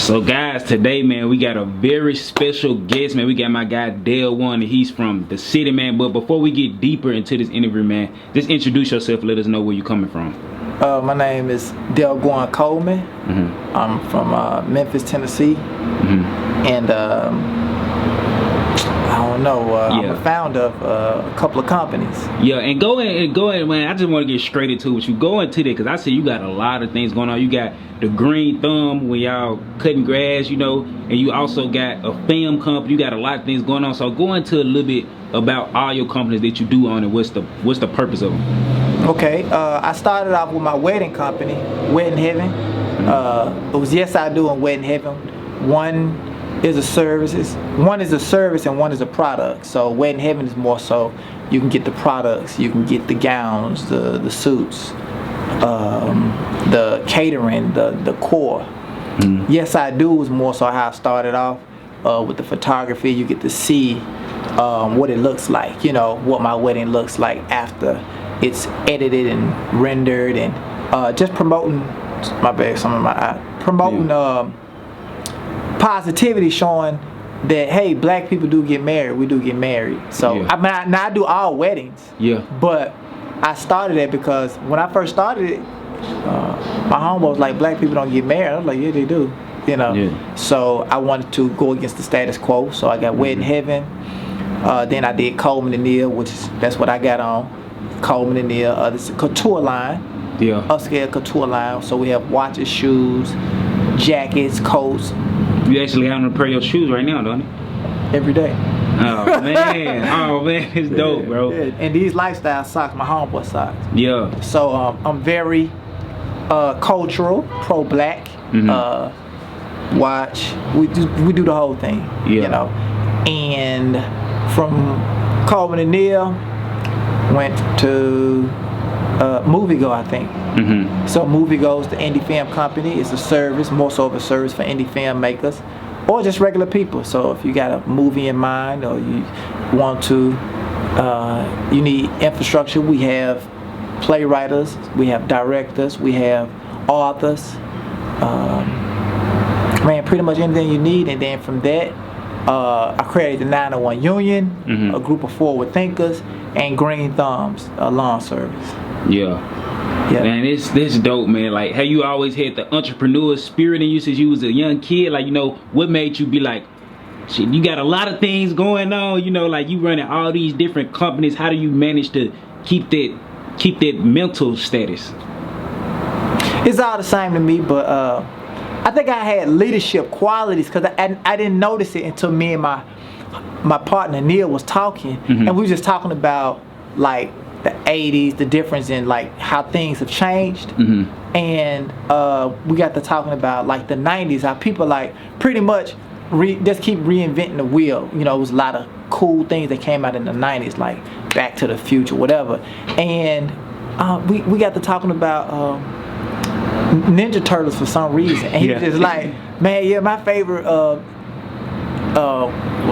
So guys, today man, we got a very special guest, man. We got my guy Dellguan, and he's from the city, man. But before we get deeper into this interview, man, just introduce yourself, let us know where you're coming from. My name is Dellguan Coleman. I'm from Memphis, Tennessee. And I don't know, I'm a founder of a couple of companies. Yeah, and go in, man. I just want to get straight into it. You go into that because I see you got a lot of things going on. You got the Green Thumb when y'all cutting grass, you know, and you also got a film company. You got a lot of things going on. So go into a little bit about all your companies that you do on and what's the purpose of them. Okay, I started off with my wedding company, Wedding Heaven. It was Yes I Do and Wedding Heaven. One is a service and one is a product. So Wedding Heaven is more so you can get the products, you can get the gowns, the suits, the catering, the core. Yes I Do is more so how I started off with the photography. You get to see what it looks like, you know, what my wedding looks like after it's edited and rendered, and just promoting positivity, showing that hey, black people do get married. We do get married. So I mean, I do all weddings. But I started it because when I first started it, my homeboy was like, black people don't get married. I was like, yeah, they do. You know. So I wanted to go against the status quo. So I got Wedding Heaven. Then I did Coleman and Neil, that's what I got on. Coleman and Neil. This is a couture line. Upscale couture line. So we have watches, shoes, jackets, coats. You actually have a pair of your shoes right now, don't you? Every day. Oh man, it's dope, bro. And these lifestyle socks, my homeboy socks. So I'm very cultural, pro-black. Watch, we do the whole thing. You know. And from Coleman and Neil, went to Movie Go, I think. So Movie Go's the indie film company. It's a service, more so of a service for indie film makers or just regular people. So if you got a movie in mind or you want to, you need infrastructure, we have playwriters, we have directors, we have authors, man, pretty much anything you need. And then from that, I created the 901 Union, a group of forward thinkers, and Green Thumbs, a lawn service. Man, this dope, man. Like, have you always had the entrepreneur spirit in you since you was a young kid? Like, you know, what made you be like, shit, you got a lot of things going on, you know, like you running all these different companies. How do you manage to keep that mental status? It's all the same to me, but I think I had leadership qualities because I didn't notice it until me and my partner Neil was talking, and we were just talking about like the 80s, the difference in like how things have changed, and we got to talking about like the 90s, how people like pretty much just keep reinventing the wheel. You know, it was a lot of cool things that came out in the 90s, like Back to the Future, whatever, and we got to talking about Ninja Turtles for some reason, and he was just like, man, yeah, my favorite was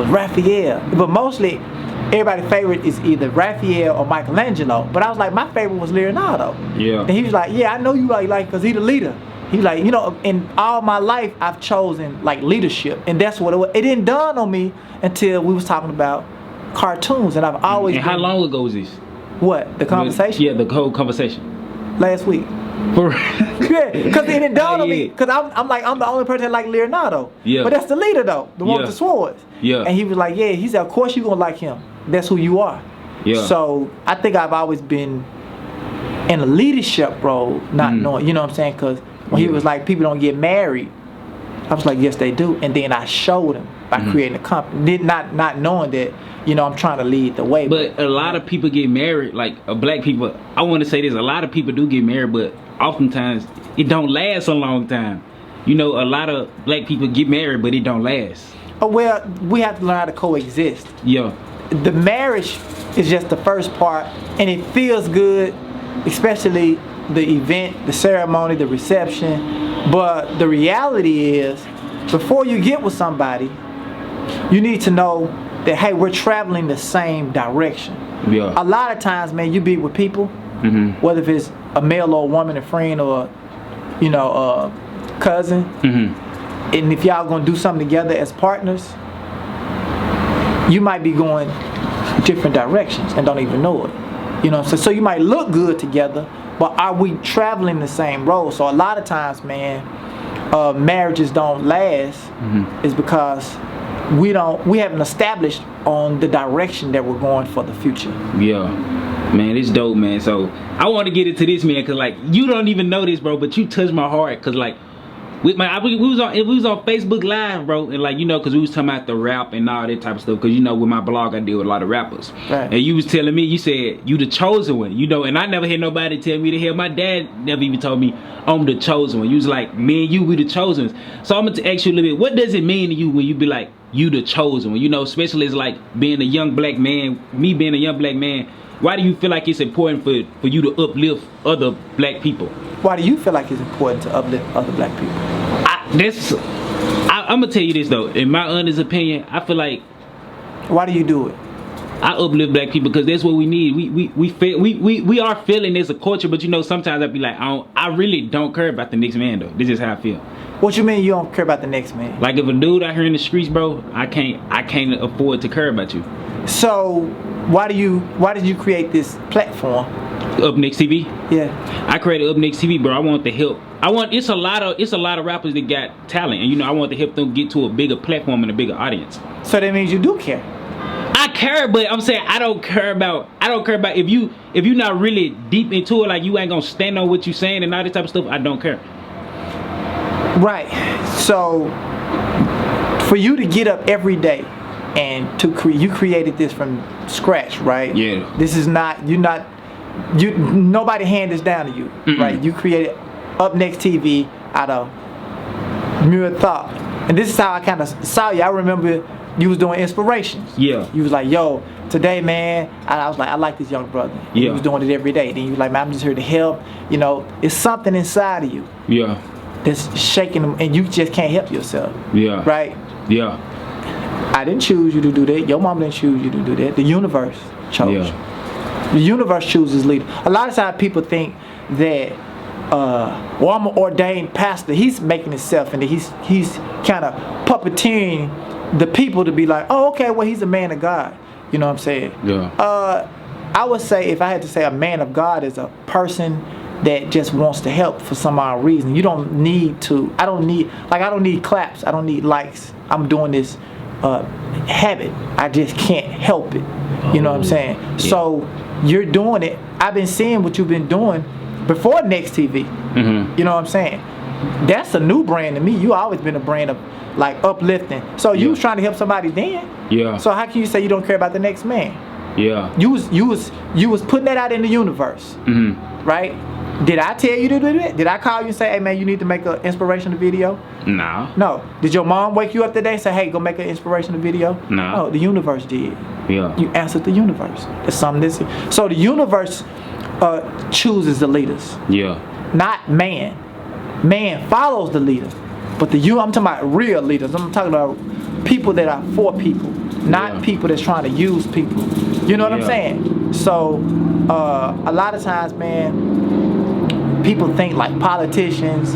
Raphael, but mostly everybody's favorite is either Raphael or Michelangelo. But I was like, my favorite was Leonardo. And he was like, yeah, I know you like because he's the leader. He's like, you know, in all my life I've chosen like leadership, and that's what it was. It didn't dawn on me until we was talking about cartoons, and I've always. And how long ago was this? What, the conversation? The whole conversation. Last week. Yeah, because it didn't dawn on me. Because I'm the only person that like Leonardo. But that's the leader though, the one with the swords. And he was like, yeah. He said, of course you gonna like him. That's who you are. So I think I've always been in a leadership role, not knowing. You know what I'm saying? Because when he was like, people don't get married, I was like, yes they do. And then I showed him by creating a company, not knowing that. You know, I'm trying to lead the way. But a lot of people get married, like black people. I want to say this: a lot of people do get married, but oftentimes it don't last a long time. You know, a lot of black people get married, but it don't last. Oh well, we have to learn how to coexist. The marriage is just the first part, and it feels good, especially the event, the ceremony, the reception. But the reality is, before you get with somebody, you need to know that, hey, we're traveling the same direction. A lot of times, man, you be with people, whether if it's a male or a woman, a friend, or, you know, a cousin, and if y'all gonna do something together as partners, you might be going different directions and don't even know it. You know, so you might look good together, but are we traveling the same road? So a lot of times, man, marriages don't last is because we haven't established on the direction that we're going for the future. Yeah, man, it's dope, man. So I want to get into this, man, because like you don't even know this, bro, but you touched my heart, because like we was on Facebook Live, bro, and like, you know, because we was talking about the rap and all that type of stuff, because you know, with my blog I deal with a lot of rappers, right. And you was telling me, you said you the chosen one, you know, and I never had nobody tell me the hell. My dad never even told me I'm the chosen one. You was like, me and you, we the chosen ones. So I'm gonna ask you a little bit, what does it mean to you when you be like, you the chosen one? You know, especially as like being a young black man, me being a young black man, why do you feel like it's important for you to uplift other black people? Why do you feel like it's important to uplift other black people? I'm gonna tell you this though, in my honest opinion, I feel like, why do you do it? I uplift black people because that's what we need. We are feeling as a culture, but you know, sometimes I be like, I really don't care about the next man though. This is how I feel. What you mean you don't care about the next man? Like if a dude out here in the streets, bro, I can't afford to care about you. So why did you create this platform? Up Next TV? Yeah. I created Up Next TV, bro. I want to help. It's a lot of rappers that got talent, and you know, I want to help them get to a bigger platform and a bigger audience. So that means you do care. I care, but I'm saying I don't care about if you're not really deep into it, like you ain't gonna stand on what you saying and all this type of stuff. I don't care. Right. So for you to get up every day and you created this from scratch, right? Yeah. This is not nobody hand this down to you, right? You created Up Next TV out of mere thought, and this is how I kind of saw you. I remember you was doing inspirations. Yeah. You was like, yo, today, man, I was like, I like this young brother. Yeah. You was doing it every day. Then you was like, man, I'm just here to help. You know, it's something inside of you. Yeah. That's shaking them, and you just can't help yourself. Yeah. Right? Yeah. I didn't choose you to do that. Your mom didn't choose you to do that. The universe chose you. The universe chooses leader. A lot of times people think that, well, I'm an ordained pastor. He's making himself, and he's kind of puppeteering the people to be like, oh, okay, well, he's a man of God. You know what I'm saying? Yeah. I would say, if I had to say, a man of God is a person that just wants to help for some odd reason. You don't need to. I don't need claps. I don't need likes. I'm doing this habit. I just can't help it. You know what I'm saying? Yeah. So you're doing it. I've been seeing what you've been doing before Next TV. You know what I'm saying? That's a new brand to me. You always been a brand of like uplifting. So you was trying to help somebody then. Yeah. So how can you say you don't care about the next man? Yeah. You was putting that out in the universe. Right? Did I tell you to do that? Did I call you and say, hey man, you need to make an inspirational video? No. No. Did your mom wake you up today and say, hey, go make an inspirational video? No. No, the universe did. Yeah. You answered the universe. That's something this. So the universe chooses the leaders. Yeah. Not man. Man follows the leader. But I'm talking about real leaders. I'm talking about people that are for people, not people that's trying to use people. You know what I'm saying? So a lot of times, man, people think like politicians,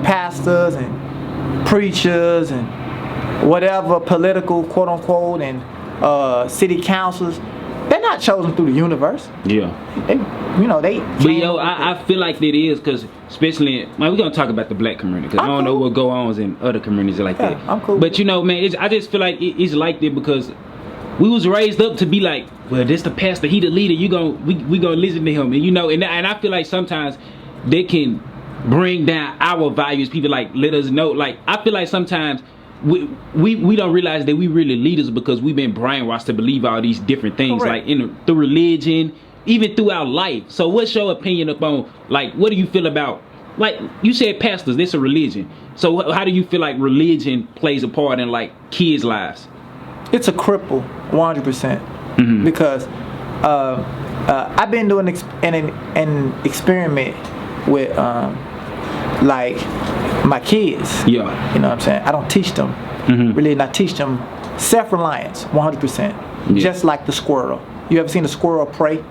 pastors and preachers and whatever, political, quote unquote, and city councilors, they're not chosen through the universe. Yeah. But yo, I feel like it is, because especially, man, we're going to talk about the black community, because I don't know what goes on in other communities like that. I'm cool. But you know, man, I just feel like it's like that because we was raised up to be like, well, this the pastor, he the leader, we gonna listen to him. And you know, and I feel like sometimes they can bring down our values. People like let us know. Like I feel like sometimes we don't realize that we really leaders because we've been brainwashed to believe all these different things. Correct. Like through religion, even throughout life. So what's your opinion upon, like, what do you feel about, like you said pastors, this a religion. So how do you feel like religion plays a part in like kids' lives? It's a cripple, 100%. Because I've been doing an experiment with like my kids. Yeah. You know what I'm saying? I don't teach them. Really not teach them self-reliance, 100%. Yeah. Just like the squirrel. You ever seen a squirrel pray?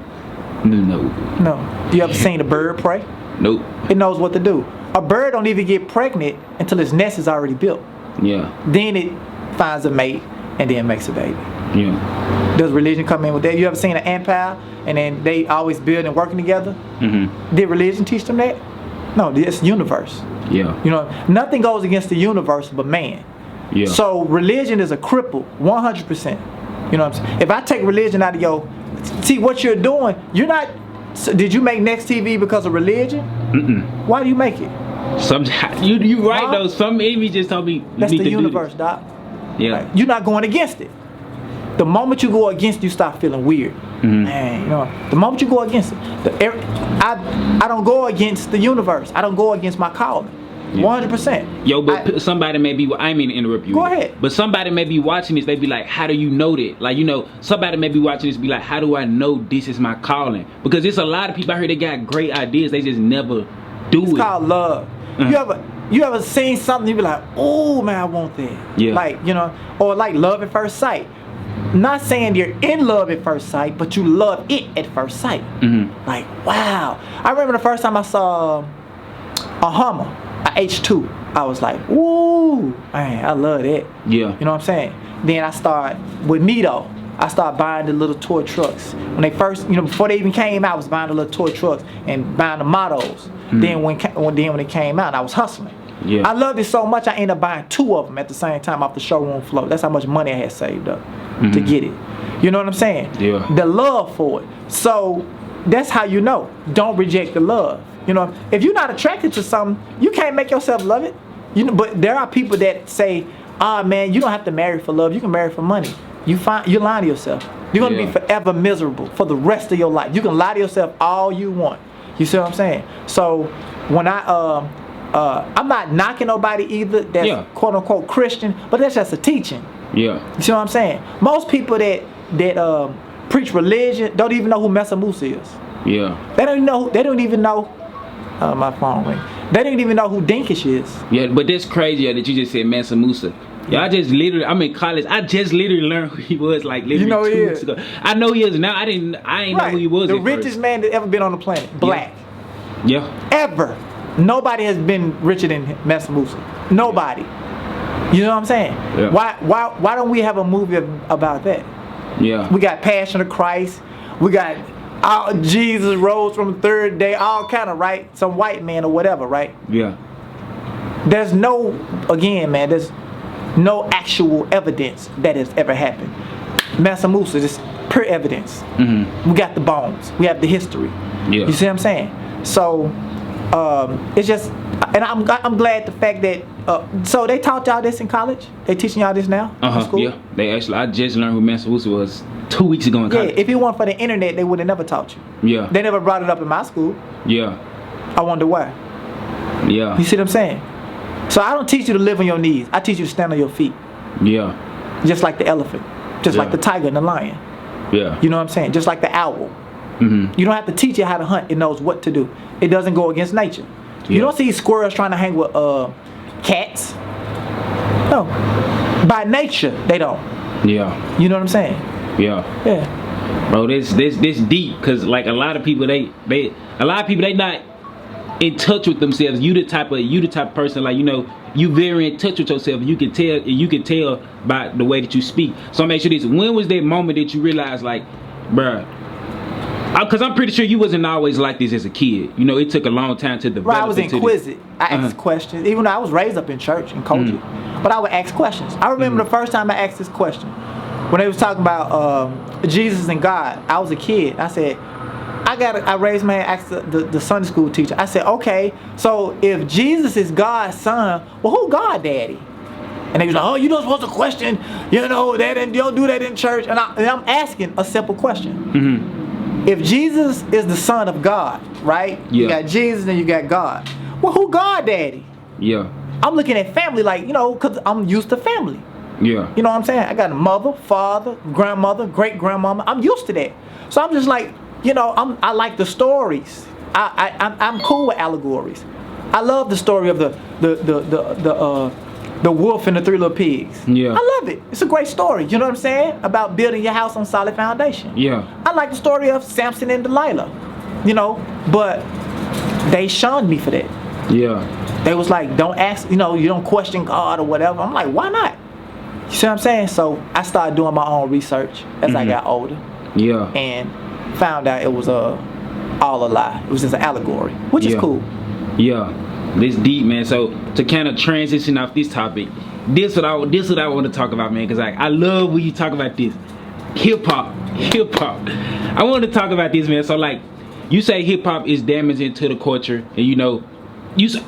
No. No. You ever seen a bird pray? Nope. It knows what to do. A bird don't even get pregnant until its nest is already built. Yeah. Then it finds a mate and then makes a baby. Yeah. Does religion come in with that? You ever seen an ant pile and then they always build and working together? Mm-hmm. Did religion teach them that? No, it's universe. Yeah. You know, nothing goes against the universe but man. Yeah. So religion is a cripple, 100%. You know what I'm saying? If I take religion out of your, see what you're doing, you're not, so did you make Next TV because of religion? Mm-mm. Why do you make it? Sometimes you right though. Some enemy just told me that's the universe, Doc. Yeah. Right? You're not going against it. The moment you go against, you start feeling weird. Mm-hmm. Man, you know, the moment you go against it, I don't go against the universe. I don't go against my calling. 100%. Yo, but somebody may be, I mean to interrupt you. Go ahead. But somebody may be watching this, they be like, how do you know that? Like, you know, somebody may be watching this, be like, how do I know this is my calling? Because there's a lot of people out here that got great ideas, they just never do it. It's called love. You ever seen something, you be like, oh man, I want that. Yeah. Like, you know, or like love at first sight. Not saying you're in love at first sight, but you love it at first sight. Mm-hmm. Like, wow. I remember the first time I saw a Hummer, a H2. I was like, ooh, man, I love that. Yeah. You know what I'm saying? Then I started with Mito. I started buying the little toy trucks. When they first, you know, before they even came out, I was buying the little toy trucks and buying the mottos. Mm-hmm. Then when it came out, I was hustling. Yeah. I loved it so much I ended up buying 2 of them at the same time off the showroom floor. That's how much money I had saved up to get it. You know what I'm saying? Yeah. The love for it. So that's how you know. Don't reject the love. You know, if you're not attracted to something, you can't make yourself love it. You know, but there are people that say, "Ah, man, you don't have to marry for love. You can marry for money." You're lying to yourself. You're gonna be forever miserable for the rest of your life. You can lie to yourself all you want. You see what I'm saying? So when I'm not knocking nobody either that's quote unquote Christian, but that's just a teaching. Yeah. You see what I'm saying? Most people that preach religion don't even know who Mesa Musa is. Yeah. They don't even know. My phone ring. They don't even know who Dinkish is. Yeah, but that's crazy that you just said Mansa Musa. Yeah, I'm in college. I just literally learned who he was like literally 2 weeks ago. I know he is now. I ain't know who he was. The richest man that ever been on the planet. Black. Yeah. Ever. Nobody has been richer than Mansa Musa. Nobody. You know what I'm saying? Yeah. Why don't we have a movie about that? Yeah. We got Passion of Christ. We got Jesus rose from the third day. All kind of, right? Some white man or whatever, right? Yeah. There's no actual evidence that has ever happened. Mansa Musa, just pure evidence. Mm-hmm. We got the bones. We have the history. Yeah. You see what I'm saying? So it's just, and I'm glad the fact that so they taught y'all this in college. They teaching y'all this now in school. Yeah. They actually, I just learned who Mansa Musa was 2 weeks ago in college. Yeah. If it weren't for the internet, they would have never taught you. Yeah. They never brought it up in my school. Yeah. I wonder why. Yeah. You see what I'm saying? So I don't teach you to live on your knees. I teach you to stand on your feet. Yeah. Just like the elephant. Just like the tiger and the lion. Yeah. You know what I'm saying? Just like the owl. Mm-hmm. You don't have to teach it how to hunt. It knows what to do. It doesn't go against nature. Yeah. You don't see squirrels trying to hang with cats. No. By nature, they don't. Yeah. You know what I'm saying? Yeah. Yeah. Bro, this deep, because like a lot of people they not in touch with themselves. You the type of person, like, you know, you very in touch with yourself. You can tell by the way that you speak. So I'm asking you this: when was that moment that you realized, like, bruh, because I'm pretty sure you wasn't always like this as a kid. You know, it took a long time to develop. Right, I was inquisitive. I asked questions. Even though I was raised up in church and culture, but I would ask questions. I remember the first time I asked this question when they was talking about Jesus and God. I was a kid. I said, I raised my hand, asked the Sunday school teacher. I said, okay, so if Jesus is God's son, well, who God daddy? And they was like, oh, you don't supposed to question, you know, that, and you don't do that in church. And I'm asking a simple question. Mm-hmm. If Jesus is the son of God, right? Yeah. You got Jesus and you got God. Well, who God daddy? Yeah. I'm looking at family like, you know, because I'm used to family. Yeah. You know what I'm saying? I got a mother, father, grandmother, great-grandmama. I'm used to that. So I'm just like, you know, I like the stories. I'm cool with allegories. I love the story of the wolf and the 3 little pigs. Yeah. I love it. It's a great story. You know what I'm saying? About building your house on solid foundation. Yeah. I like the story of Samson and Delilah. You know, but they shunned me for that. Yeah. They was like, don't ask, you don't question God or whatever. I'm like, why not? You see what I'm saying? So I started doing my own research as I got older. Yeah. And found out it was all a lie. It was just an allegory, which is cool. Yeah. This deep, man. So to kind of transition off this topic, this what I want to talk about, man, because I love when you talk about this. Hip-hop. I want to talk about this, man. So like, you say hip-hop is damaging to the culture, and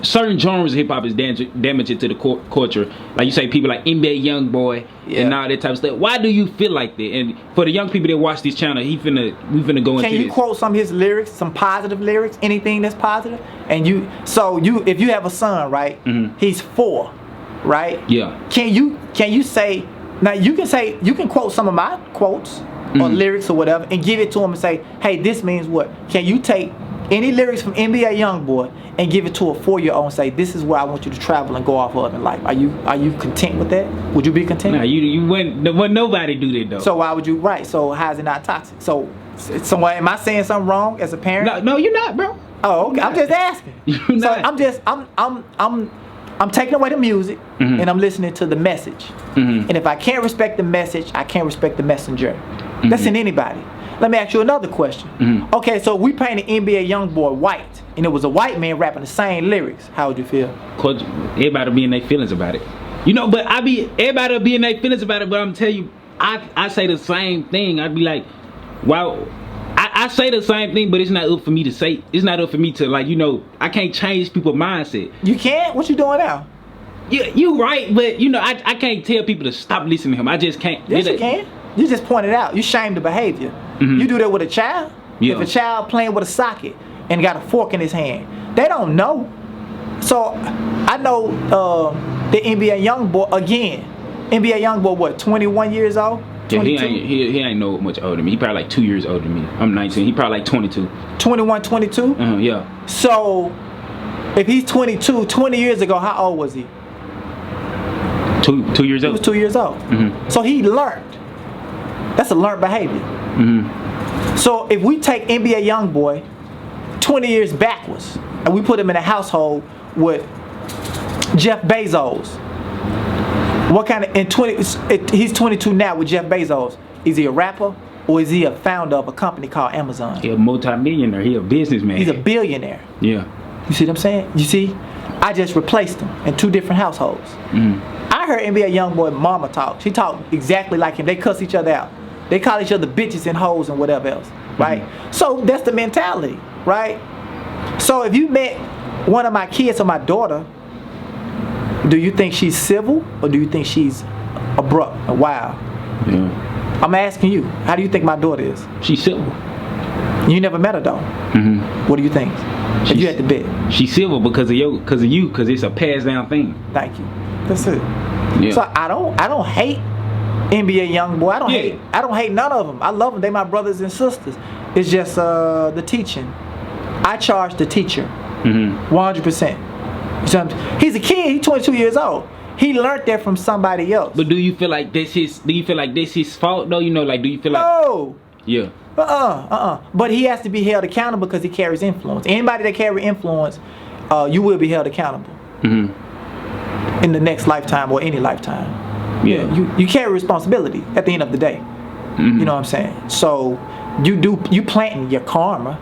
certain genres of hip-hop is damaging to the culture. Like you say, people like NBA Youngboy and all that type of stuff. Why do you feel like that? And for the young people that watch this channel, we finna go into this. Can you quote some of his lyrics, some positive lyrics, anything that's positive? And if you have a son, right? He's 4, right? Yeah. Can you say, now you can quote some of my quotes or lyrics or whatever and give it to him and say, hey, this means what? Can you take any lyrics from NBA Youngboy and give it to a 4-year-old and say, this is where I want you to travel and go off of in life? Are you content with that? Would you be content? Nah, you wouldn't nobody do that though. So why would you? Right. So how is it not toxic? So am I saying something wrong as a parent? No, you're not, bro. Oh, okay. I'm just asking. You're not. So I'm taking away the music and I'm listening to the message. And if I can't respect the message, I can't respect the messenger. That's in anybody. Let me ask you another question. Okay, so we painted NBA Youngboy white, and it was a white man rapping the same lyrics. How would you feel? Everybody be in their feelings about it. But everybody be in their feelings about it, but I'm telling you, I say the same thing. I'd be like, wow. I say the same thing, but it's not up for me to say. It's not up for me to I can't change people's mindset. You can't? What you doing now? You right, but I can't tell people to stop listening to him. I just can't. Yes, you can. You just point it out. You shame the behavior. You do that with a child. If a child playing with a socket and got a fork in his hand, they don't know. So I know the NBA Youngboy again. NBA Youngboy, what, 21 years old? Yeah, he ain't no much older than me. He probably like 2 years older than me. I'm 19. He probably like 22. 21, 22? Yeah. So if he's 22, 20 years ago, how old was he? 2 years old. He was 2 years old. So he learned. That's a learned behavior. So if we take NBA Youngboy 20 years backwards and we put him in a household with Jeff Bezos, what kind of, he's 22 now with Jeff Bezos. Is he a rapper or is he a founder of a company called Amazon? He's a multi-millionaire. He's a businessman. He's a billionaire. Yeah. You see what I'm saying? You see, I just replaced him in 2 different households. I heard NBA Youngboy mama talk. She talked exactly like him. They cuss each other out. They call each other bitches and hoes and whatever else, right? So that's the mentality, right? So if you met one of my kids or my daughter, do you think she's civil or do you think she's abrupt and wild? Yeah. I'm asking you, how do you think my daughter is? She's civil. You never met her though. What do you think? If you had to bet. She's civil because of you, because it's a passed down thing. Thank you. That's it. Yeah. So I don't hate NBA Youngboy. I don't hate none of them. I love them. They my brothers and sisters. It's just the teaching. I charge the teacher 100%. So he's a kid. He's 22 years old. He learned that from somebody else. But do you feel like this his fault though? Do you feel like no? Yeah. But he has to be held accountable because he carries influence. Anybody that carry influence, you will be held accountable in the next lifetime or any lifetime. Yeah, you carry responsibility at the end of the day. You know what I'm saying? So you planting your karma.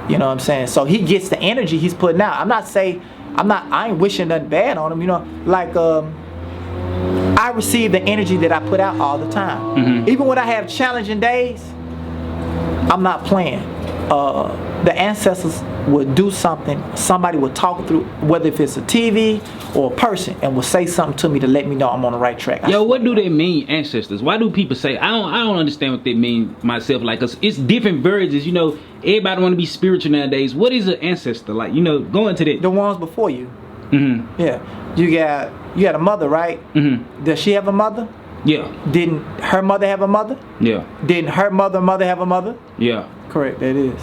You know what I'm saying? So he gets the energy he's putting out. I ain't wishing nothing bad on him. Like I receive the energy that I put out all the time. Even when I have challenging days, I'm not playing. The ancestors would do something. Somebody would talk through, whether if it's a TV or a person, and will say something to me to let me know I'm on the right track. Yo, what do they mean, ancestors? Why do people say? I don't understand what they mean myself. Like, it's different versions. Everybody want to be spiritual nowadays. What is an ancestor? Like, go into that. The ones before you. Yeah. You got a mother, right? Does she have a mother? Yeah. Didn't her mother have a mother? Yeah. Didn't her mother have a mother? Yeah. Correct. That is.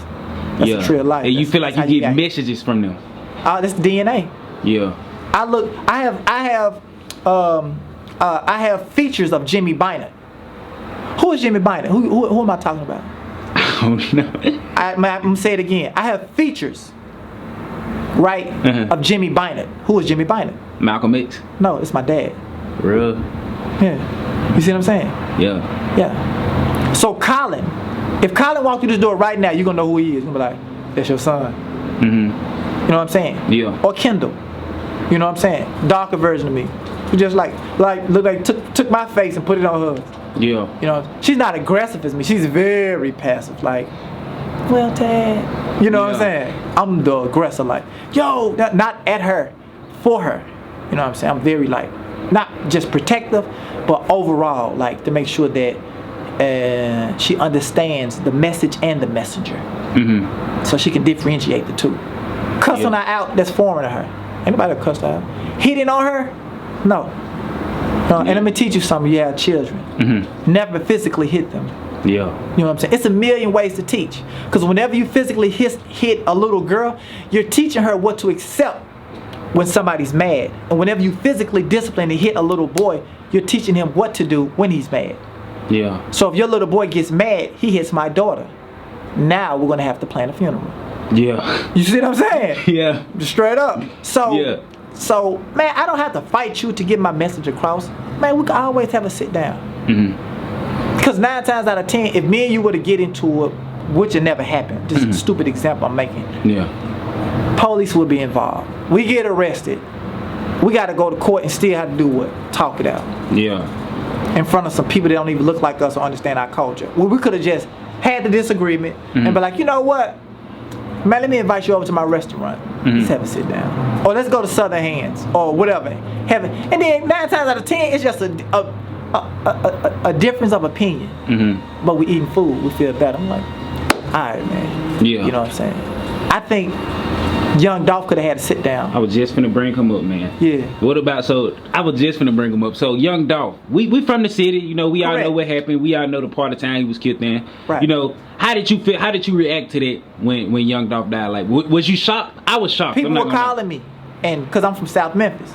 That's a tree of life. And you feel like you get messages from them. That's DNA. Yeah. I have features of Jimmy Bynum. Who is Jimmy Bynum? Who am I talking about? I don't know. I'm gonna say it again. I have features right, of Jimmy Bynum. Who is Jimmy Bynum? Malcolm X? No, it's my dad. Real? Yeah. You see what I'm saying? Yeah. Yeah. So Colin, if Colin walked through this door right now, you're going to know who he is. You're going to be like, that's your son. You know what I'm saying? Yeah. Or Kendall. You know what I'm saying? Darker version of me. Who just look like took my face and put it on hers. Yeah. You know, she's not aggressive as me. She's very passive. Like, well, Dad. You know what I'm saying? I'm the aggressor. Like, yo, not at her, for her. You know what I'm saying? I'm very like, not just protective, but overall, like to make sure that she understands the message and the messenger. So she can differentiate the two. Cussing her out, that's foreign to her. Ain't nobody cussed her out. Hitting on her? No. And let me teach you something. You have children. Never physically hit them. Yeah. You know what I'm saying? It's a million ways to teach. Because whenever you physically hit a little girl, you're teaching her what to accept when somebody's mad. And whenever you physically discipline and hit a little boy, you're teaching him what to do when he's mad. Yeah. So if your little boy gets mad, he hits my daughter. Now we're going to have to plan a funeral. Yeah. You see what I'm saying? Yeah. Just straight up. So, so, man, I don't have to fight you to get my message across. Man, we can always have a sit down. Because 9 times out of 10, if me and you were to get into it, which it never happened, just a stupid example I'm making. Yeah. Police would be involved. We get arrested. We got to go to court and still have to do what? Talk it out. Yeah. In front of some people that don't even look like us or understand our culture. Well, we could have just had the disagreement and be like, you know what? Man, let me invite you over to my restaurant. Let's have a sit down. Or let's go to Southern Hands or whatever. And then 9 times out of 10, it's just a difference of opinion. But we eating food, we feel better. I'm like, all right, man. Yeah. You know what I'm saying? I think young Dolph could have had a sit down. I was just finna bring him up, man. Yeah. What about, so I was just finna bring him up. So young Dolph, we from the city, you know, we all know what happened. We all know the part of town he was killed in. Right. You know, how did you feel? How did you react to that when young Dolph died? Like, was you shocked? I was shocked. People were calling me, and because I'm from South Memphis.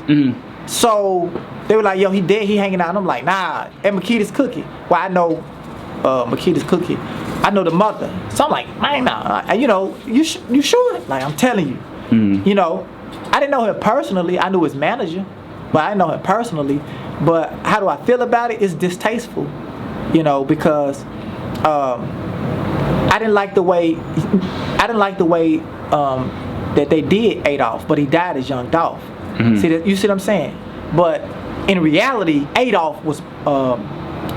So they were like, yo, he dead, he hanging out. And I'm like, nah, at Makita's Cookie. Well, I know Makita's Cookie. I know the mother. So I'm like, man, nah, you know, you sure? Like, I'm telling you. You know, I didn't know her personally. I knew his manager, but I didn't know her personally. But how do I feel about it? It's distasteful, you know, because I didn't like the way that they did Adolph, but he died as young Dolph. See that? You see what I'm saying? But in reality, Adolph was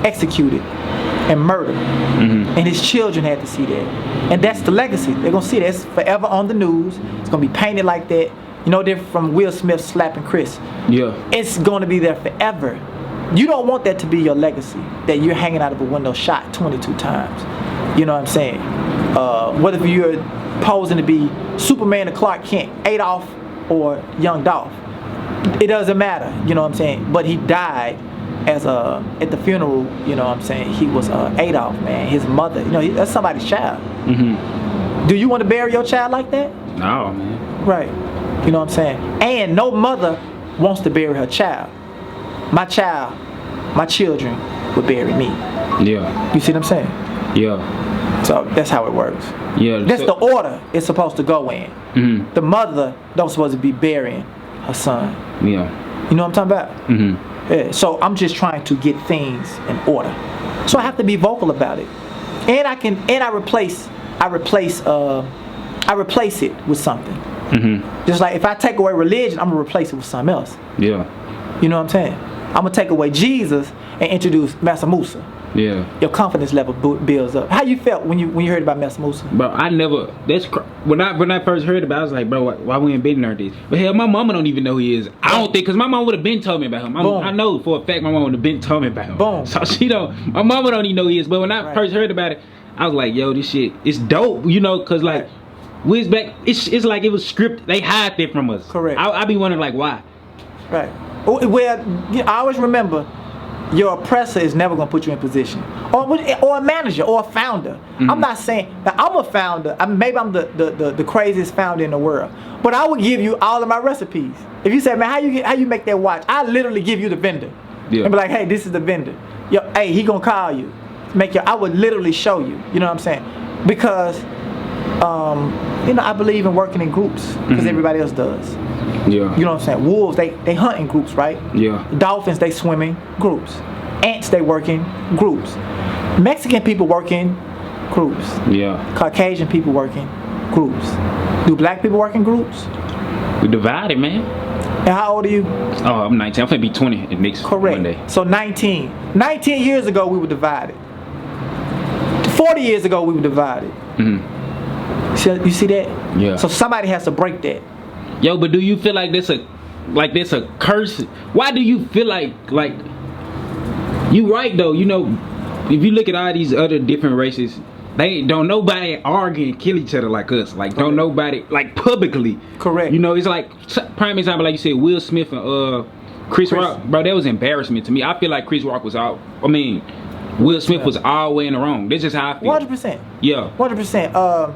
executed and murdered, and his children had to see that, and that's the legacy. They're gonna see that. It's forever on the news. It's gonna be painted like that. You know, they're from Will Smith slapping Chris. Yeah, it's gonna be there forever. You don't want that to be your legacy, that you're hanging out of a window shot 22 times. You know what I'm saying? Whether you're posing to be Superman or Clark Kent, Adolph or young Dolph, it doesn't matter. You know what I'm saying? But he died as at the funeral. You know what I'm saying? He was Adolph, man. His mother. You know, that's somebody's child. Do you want to bury your child like that? No, man. Right. You know what I'm saying? And no mother wants to bury her child. My children would bury me. Yeah. You see what I'm saying? Yeah. So that's how it works. Yeah. That's the order it's supposed to go in. The mother don't supposed to be burying her son. Yeah. You know what I'm talking about? Yeah. So I'm just trying to get things in order. So I have to be vocal about it. And I replace it with something. Just like if I take away religion, I'm gonna replace it with something else. Yeah. You know what I'm saying? I'm gonna take away Jesus and introduce Master Musa. Yeah. Your confidence level builds up. How you felt when you heard about Master Musa? Bro, I never. When I first heard about it, I was like, bro, why we ain't been there this? But hell, my mama don't even know who he is. I don't think, because my mom would have been told me about him. I know for a fact my mom would have been told me about him. Boom. So my mama don't even know who he is. But when I first heard about it, I was like, yo, this shit, it's dope, you know, because like, Wiz back, it's like it was scripted. They hide that from us. Correct. I be wondering like why. Right. Well, I always remember, your oppressor is never gonna put you in position, or a manager or a founder. I'm not saying that I'm a founder. Maybe I'm the craziest founder in the world, but I would give you all of my recipes. If you say, man, how you make that watch? I literally give you the vendor, and be like, hey, this is the vendor. Yo, hey, he gonna call you. I would literally show you. You know what I'm saying? Because you know, I believe in working in groups because everybody else does. Yeah. You know what I'm saying? Wolves, they hunt in groups, right? Yeah. Dolphins, they swim in groups. Ants, they work in groups. Mexican people work in groups. Yeah. Caucasian people work in groups. Do black people work in groups? We divided, man. And how old are you? Oh, I'm 19. I'm finna be 20 in next Monday. So 19. 19 years ago, we were divided. 40 years ago, we were divided. You see that? Yeah. So somebody has to break that. Yo, but do you feel like this a curse? Why do you feel like you right though? You know, if you look at all these other different races, they don't nobody argue and kill each other like us. Like Correct. Don't nobody like publicly. Correct. You know, it's like prime example, like you said, Will Smith and Chris Rock, bro. That was embarrassment to me. I feel like Chris Rock was out. I mean, Will Smith was all the way in the wrong. This is how I feel. 100%. Yeah. 100%.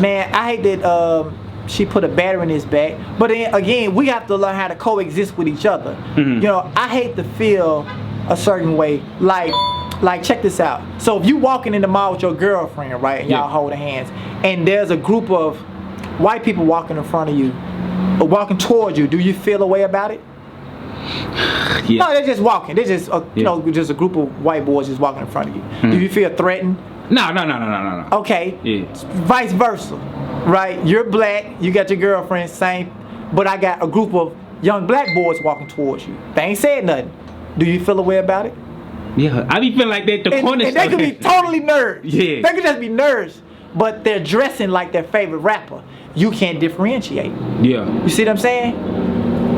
Man, I hate that she put a battery in his back. But then again, we have to learn how to coexist with each other. You know, I hate to feel a certain way. Like check this out. So if you walking in the mall with your girlfriend, right, and y'all holding hands, and there's a group of white people walking in front of you, or walking towards you, do you feel a way about it? Yeah. No, they're just walking. They're just you know, just a group of white boys just walking in front of you. Do you feel threatened? No. Okay. Yeah. Vice versa, right? You're black. You got your girlfriend, same. But I got a group of young black boys walking towards you. They ain't said nothing. Do you feel a way about it? Yeah, I be feeling like that. And they could be totally nerds. Yeah. They could just be nerds, but they're dressing like their favorite rapper. You can't differentiate. Yeah. You see what I'm saying?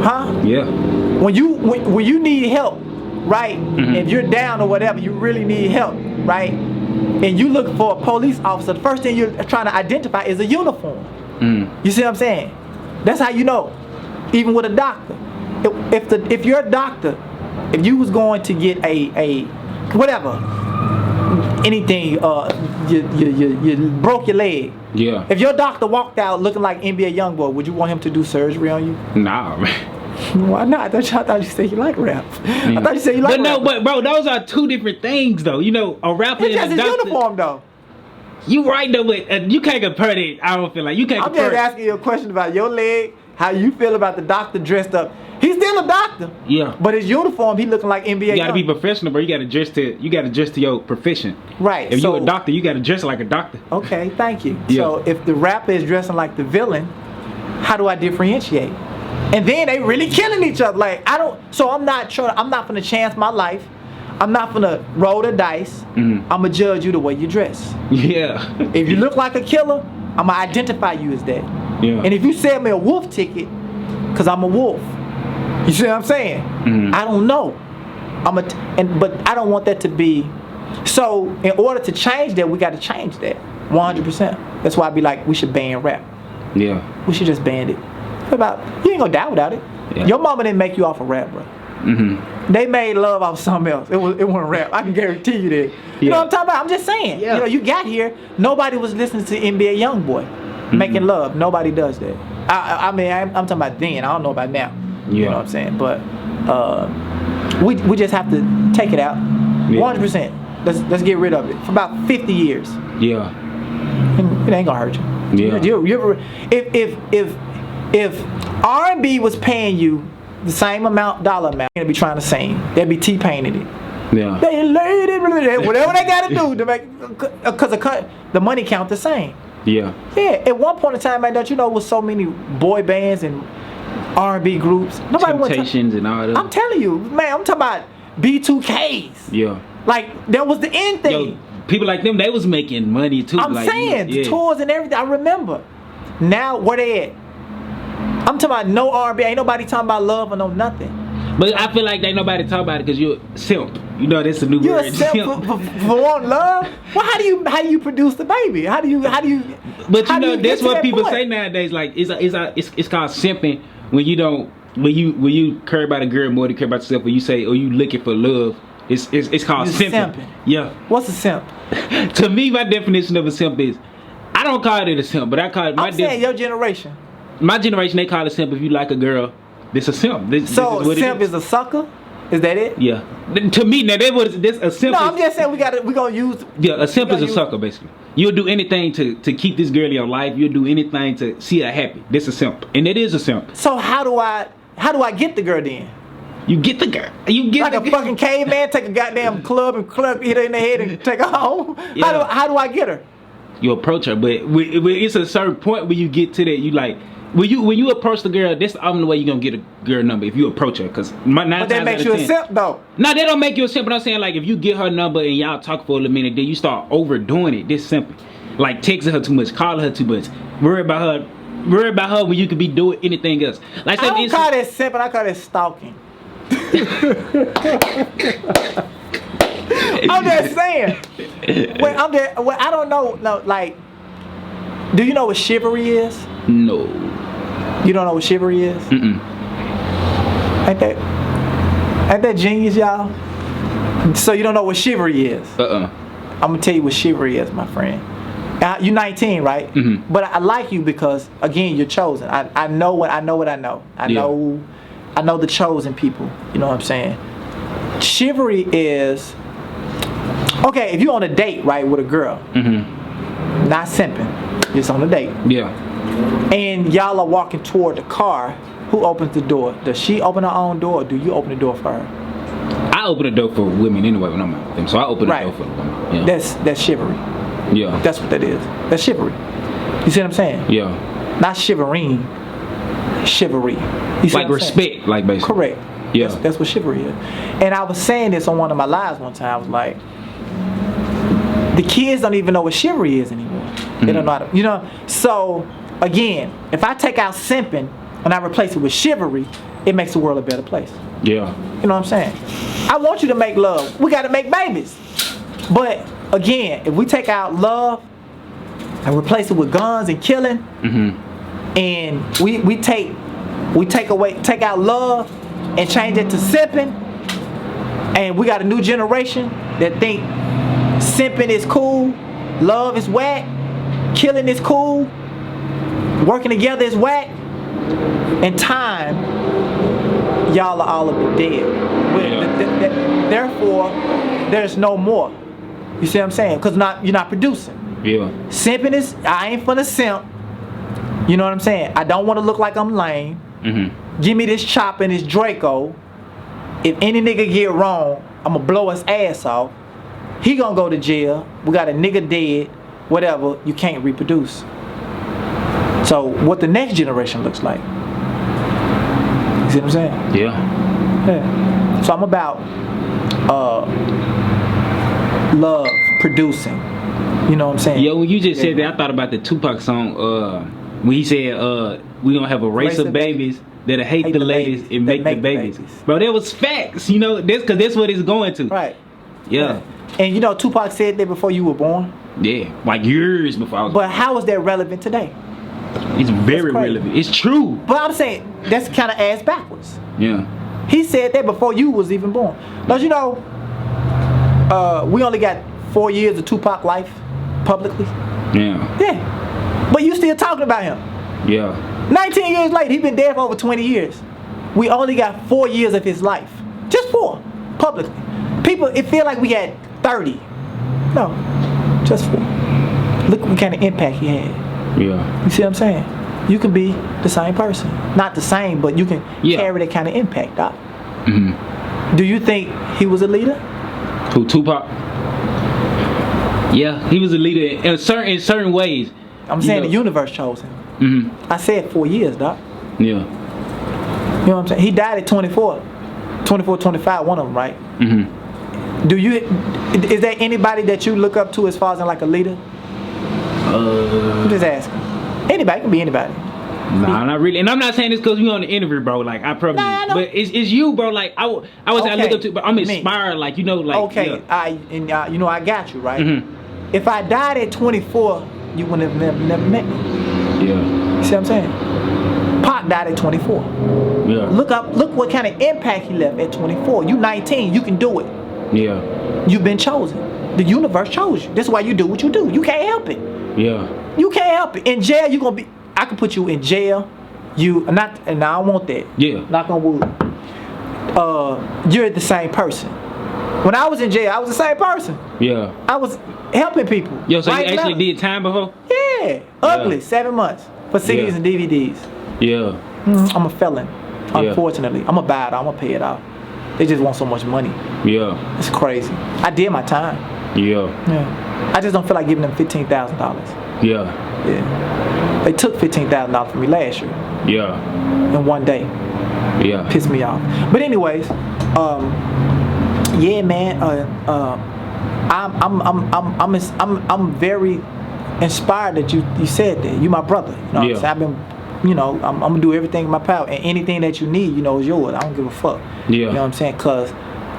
Huh? Yeah. When you need help, right? If you're down or whatever, you really need help, right? And you look for a police officer, the first thing you're trying to identify is a uniform. You see what I'm saying? That's how you know. Even with a doctor, if you're a doctor, if you was going to get a whatever, anything, you broke your leg. Yeah. If your doctor walked out looking like NBA YoungBoy, would you want him to do surgery on you? Nah, man. Why not? I thought you said you like rap. I thought you said you like rap. But bro, those are two different things though. You know, a rapper it's and just a his doctor. uniform though. You right though, but you can't compare it. I don't feel like you can't. I'm just asking you a question about your leg. How you feel about the doctor dressed up? He's still a doctor. Yeah. But his uniform, he looking like NBA. You gotta be professional, bro. You gotta dress to your profession. Right. If you're a doctor, you gotta dress like a doctor. Okay, thank you. Yeah. So if the rapper is dressing like the villain, how do I differentiate? And then they really killing each other. Like I'm not gonna chance my life. I'm not gonna roll the dice. I'm gonna judge you the way you dress. Yeah. If you look like a killer, I'm gonna identify you as that. Yeah. And if you sell me a wolf ticket, cause I'm a wolf. You see what I'm saying? I don't know. But I don't want that to be. So in order to change that, we got to change that 100%. That's why I be like, we should ban rap. Yeah. We should just ban it. You ain't gonna die without it. Yeah. Your mama didn't make you off of rap, bro. They made love off something else. It wasn't rap. I can guarantee you that. You know what I'm talking about? I'm just saying. Yeah. You know, you got here. Nobody was listening to NBA YoungBoy making love. Nobody does that. I mean, I'm talking about then. I don't know about now. Yeah. You know what I'm saying? But we just have to take it out. 100%. Let's get rid of it for about 50 years. Yeah. And it ain't gonna hurt you. Yeah. You ever, if R&B was paying you the same dollar amount, they'd be trying to sing. They'd be T-painting it. Yeah. They laid it, whatever they gotta do to make, cause the money count the same. Yeah. Yeah. At one point in time, man, don't you know, with so many boy bands and R&B groups, nobody Temptations and all that. I'm telling you, man. I'm talking about B2Ks. Yeah. Like that was the end thing. Yo, people like them, they was making money too. I'm saying the tours and everything. I remember. Now where they at? I'm talking about no R&B. Ain't nobody talking about love or no nothing. But I feel like ain't nobody talk about it because you're a simp. You know that's a new word. You're a simp for wanting love. Well, how do you produce the baby? How do you? But you know that's what people say nowadays. Like it's called simping when you don't when you care about a girl more than you care about yourself. When you say you looking for love, it's called simping. Yeah. What's a simp? To me, my definition of a simp is I don't call it a simp, but I call it I'm saying your generation. My generation, they call it simp if you like a girl. This a simp. This is what simp is a sucker? Is that it? Yeah. To me, now this a simp. No, I'm just saying we gonna use. Yeah, a simp is a sucker basically. You'll do anything to keep this girl in your life. You'll do anything to see her happy. This is simp, and it is a simp. So how do I get the girl then? You get the girl. You get like a fucking caveman. Take a goddamn club and hit her in the head and take her home. Yeah. How do I get her? You approach her, but it's a certain point where you get to that. You like when you approach the girl. That's the only way you're gonna get a girl number if you approach her. Cause but that makes you a simp though. No, they don't make you a simp. But I'm saying like if you get her number and y'all talk for a little minute, then you start overdoing it. This simple, like texting her too much, calling her too much, worry about her when you could be doing anything else. Like I don't call that simp, I call that stalking. I'm just saying. I don't know. No, like, do you know what chivalry is? No. You don't know what chivalry is? Ain't that genius, y'all? So you don't know what chivalry is? I'm gonna tell you what chivalry is, my friend. You're 19, right? But I like you because again, you're chosen. I know what I know. I know the chosen people. You know what I'm saying? Chivalry is okay if you're on a date, right, with a girl. Not simping, just on a date. Yeah. And y'all are walking toward the car. Who opens the door? Does she open her own door, or do you open the door for her? I open the door for women anyway when I'm out with them, so I open the door for women. Yeah. That's chivalry. Yeah. That's what that is. That's chivalry. You see what I'm saying? Yeah. Not shivering. Chivalry. You see like respect, like basically. Correct. Yeah. That's what chivalry is. And I was saying this on one of my lives one time. I was like, the kids don't even know what chivalry is anymore. They don't know how to, you know. So again, if I take out simping and I replace it with chivalry, it makes the world a better place. Yeah. You know what I'm saying? I want you to make love. We got to make babies. But again, if we take out love and replace it with guns and killing, and we take out love and change it to simping, and we got a new generation that think simping is cool, love is whack, killing is cool, working together is whack. In time, y'all are all of the dead. Therefore, there's no more. You see what I'm saying? Because you're not producing. Yeah. Simping is, I ain't finna simp. You know what I'm saying? I don't want to look like I'm lame. Give me this chop and this Draco. If any nigga get wrong, I'm gonna blow his ass off. He gonna go to jail. We got a nigga dead. Whatever. You can't reproduce. So what the next generation looks like. You see what I'm saying? Yeah. So I'm about love, producing. You know what I'm saying? Yo, when you just said that, I thought about the Tupac song when he said we gonna have a race of babies that'll hate the ladies and make the babies. Bro, that was facts, you know, because that's what it's going to. Right. Yeah. And you know Tupac said that before you were born? Yeah, like years before I was born. But how is that relevant today? It's very relevant. It's true. But I'm saying that's kind of ass backwards. Yeah. He said that before you was even born. But you know, we only got 4 years of Tupac life publicly. Yeah. Yeah. But you still talking about him. Yeah. 19 years later, he been dead for over 20 years. We only got 4 years of his life. Just 4, publicly. People, it feel like we had 30. No, just 4. Look what kind of impact he had. Yeah. You see what I'm saying? You can be the same person. Not the same, but you can carry that kind of impact, Doc. Do you think he was a leader? Who, Tupac? Yeah, he was a leader in certain ways. I'm saying the universe chose him. I said 4 years, Doc. Yeah. You know what I'm saying? He died at 24, 25, one of them, right? Is there anybody that you look up to as far as like a leader? I'm just asking. Anybody, can be anybody. Nah, not really. And I'm not saying this because we on the interview, bro. Like I probably, but it's you, bro. Like I would say I look up to, but I'm inspired. Like you know, like okay. Yeah. You know I got you right. If I died at 24, you wouldn't have never met me. Yeah. You see what I'm saying? Pac died at 24. Yeah. Look what kind of impact he left at 24. You 19, you can do it. Yeah. You've been chosen. The universe chose you. That's why you do what you do. You can't help it. Yeah. You can't help it. In jail, you gonna be. I can put you in jail. And I don't want that. Yeah. Knock on wood. You're the same person. When I was in jail, I was the same person. Yeah. I was helping people. Yo, so you actually did time before? Yeah. Ugly. 7 months for CDs and DVDs. Yeah. I'm a felon. Unfortunately, I'm a buy it. I'm gonna pay it off. They just want so much money. Yeah. It's crazy. I did my time. Yeah. Yeah. I just don't feel like giving them $15,000. Yeah. Yeah. They took $15,000 from me last year. Yeah. In one day. Yeah. Pissed me off. But anyways, yeah, man. I'm very inspired that you said that. You my brother. You know what I'm saying? I've been, I'm gonna do everything in my power, and anything that you need, is yours. I don't give a fuck. Yeah. You know what I'm saying? Cause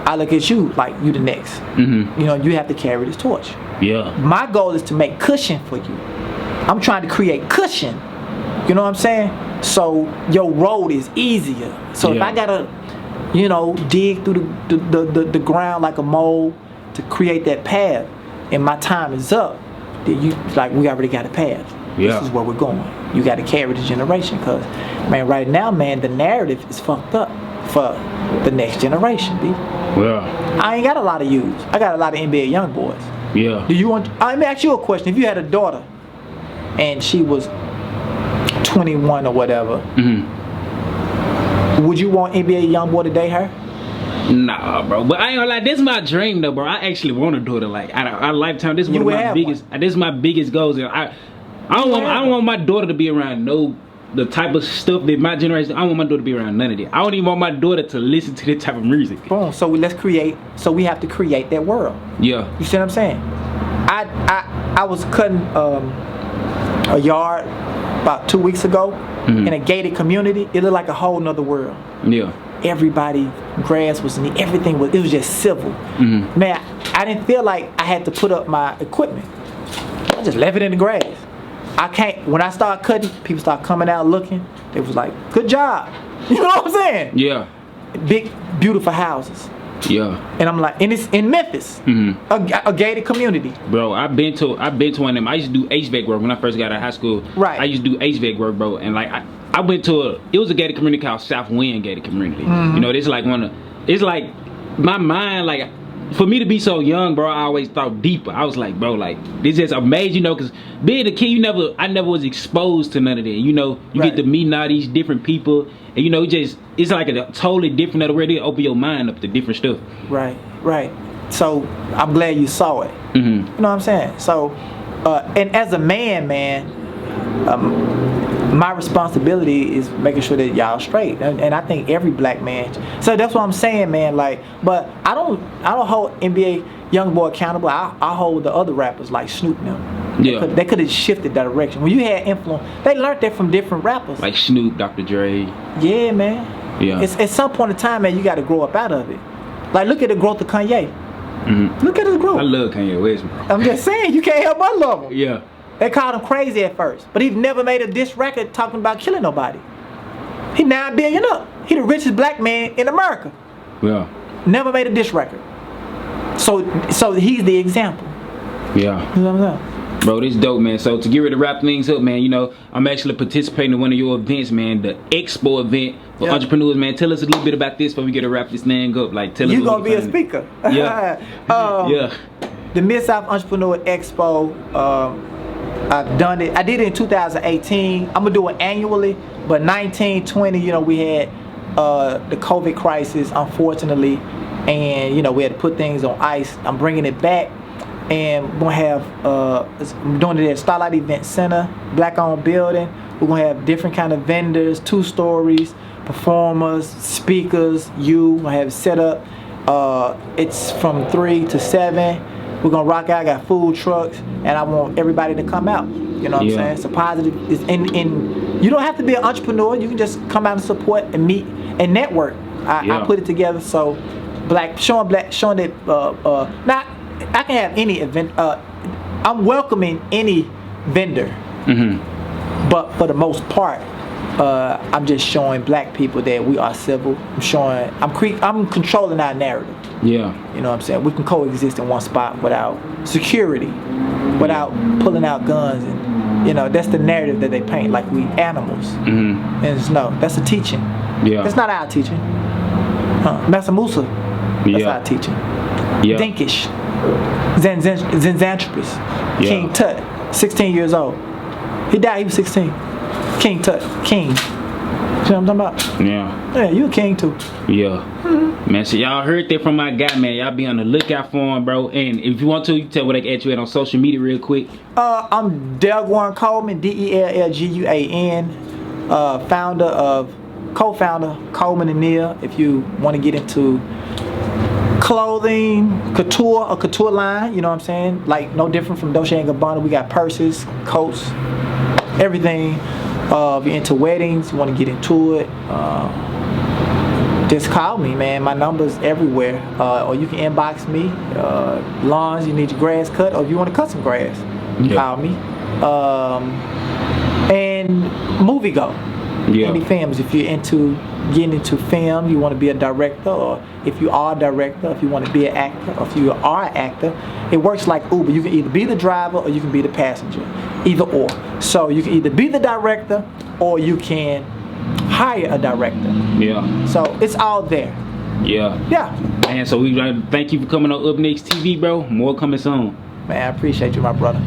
I look at you like you the next. Mm-hmm. You have to carry this torch. Yeah. My goal is to make cushion for you. I'm trying to create cushion. You know what I'm saying? So your road is easier. So if I gotta, dig through the ground like a mole to create that path, and my time is up, then we already got a path. Yeah. This is where we're going. You got to carry the generation, cause man, right now, man, the narrative is fucked up for the next generation, B. Well, I ain't got a lot of youths. I got a lot of NBA young boys. Yeah. Let me ask you a question. If you had a daughter and she was 21 or whatever, would you want NBA young boy to date her? Nah, bro. But I ain't gonna lie, this is my dream though, bro. I actually want a daughter. Like, our lifetime, this is one of my biggest. This is my biggest goals. I don't want my daughter to be around the type of stuff that my generation. I don't want my daughter to be around none of that. I don't even want my daughter to listen to this type of music. Boom. So we have to create that world. Yeah. You see what I'm saying? I was cutting a yard about 2 weeks ago in a gated community. It looked like a whole nother world. Yeah. Everybody, grass was neat. Everything was. It was just civil. Man, I didn't feel like I had to put up my equipment. I just left it in the grass. I can't. When I start cutting, people start coming out looking. They was like, "Good job." You know what I'm saying? Yeah. Big, beautiful houses. Yeah. And I'm like, and it's in Memphis, a gated community. Bro, I've been to one of them. I used to do HVAC work when I first got out of high school. Right. I used to do HVAC work, bro, and like I went to it was a gated community called South Wind Gated Community. It's like it's like my mind, like, for me to be so young, bro, I always thought deeper. I was like, bro, like, this is amazing, because being a kid, I never was exposed to none of that. You get to meet all these different people, and it's like a totally different other way to open your mind up to different stuff. Right. So I'm glad you saw it. You know what I'm saying? So, and as a man, my responsibility is making sure that y'all straight, and I think every black man. So that's what I'm saying, man. Like, but I don't hold NBA young boy accountable. I hold the other rappers like Snoop now. Yeah. They could have shifted direction. When you had influence, they learned that from different rappers. Like Snoop, Dr. Dre. Yeah, man. Yeah. It's at some point in time, man, you got to grow up out of it. Like, look at the growth of Kanye. Look at his growth. I love Kanye West, bro. I'm just saying, you can't help but love him. Yeah. They called him crazy at first, but he never made a diss record talking about killing nobody. He $9 billion up. He the richest black man in America. Yeah. Never made a diss record. So he's the example. Yeah. You know what I'm saying? Bro, this dope, man. So to get ready to wrap things up, man, I'm actually participating in one of your events, man, the Expo event for entrepreneurs, man. Tell us a little bit about this before we get to wrap this thing up. Like, tell us. You gonna be a speaker? Yeah. Yeah. The Mid-South Entrepreneur Expo. I've done it. I did it in 2018. I'm gonna do it annually, but 19, 20, we had the COVID crisis, unfortunately, and we had to put things on ice. I'm bringing it back, and we're gonna have I'm doing it at Starlight Event Center, black-owned building. We're gonna have different kind of vendors, 2 stories, performers, speakers. We're gonna have it set up. It's from 3 to 7. We're gonna rock out. I got food trucks, and I want everybody to come out. You know what I'm saying? It's a positive. And you don't have to be an entrepreneur. You can just come out and support and meet and network. I put it together so showing that not I can have any event. I'm welcoming any vendor, but for the most part, I'm just showing black people that we are civil. I'm controlling our narrative. Yeah. You know what I'm saying? We can coexist in one spot without security, without pulling out guns, and that's the narrative that they paint, like we animals. And that's a teaching. Yeah. That's not our teaching. Master Musa. That's our teaching. Yeah. Dinkish. Zenxanthropus. Yeah. King Tut, 16 years old. He died, he was 16. King Tut, king. See what I'm talking about? Yeah. Yeah, you a king too. Yeah. Man, so y'all heard that from my guy, man. Y'all be on the lookout for him, bro. And if you want to, you can tell where they can at you at on social media real quick. I'm Dellguan Coleman, Dellguan, co-founder, Coleman and Neil. If you want to get into clothing, a couture line, you know what I'm saying? Like no different from Dolce & Gabbana. We got purses, coats, everything. If you're into weddings, you want to get into it, just call me, man. My number's everywhere. Or you can inbox me. Lawns, you need your grass cut, or if you want to cut some grass, call me. And movie go. Any films, if you're into getting into film, you want to be a director, or if you are a director, if you want to be an actor, or if you are an actor, it works like Uber. You can either be the driver or you can be the passenger, either or. So you can either be the director or you can hire a director. Yeah. So it's all there. Yeah. Yeah. And so we thank you for coming on Up Next TV, bro. More coming soon. Man, I appreciate you, my brother.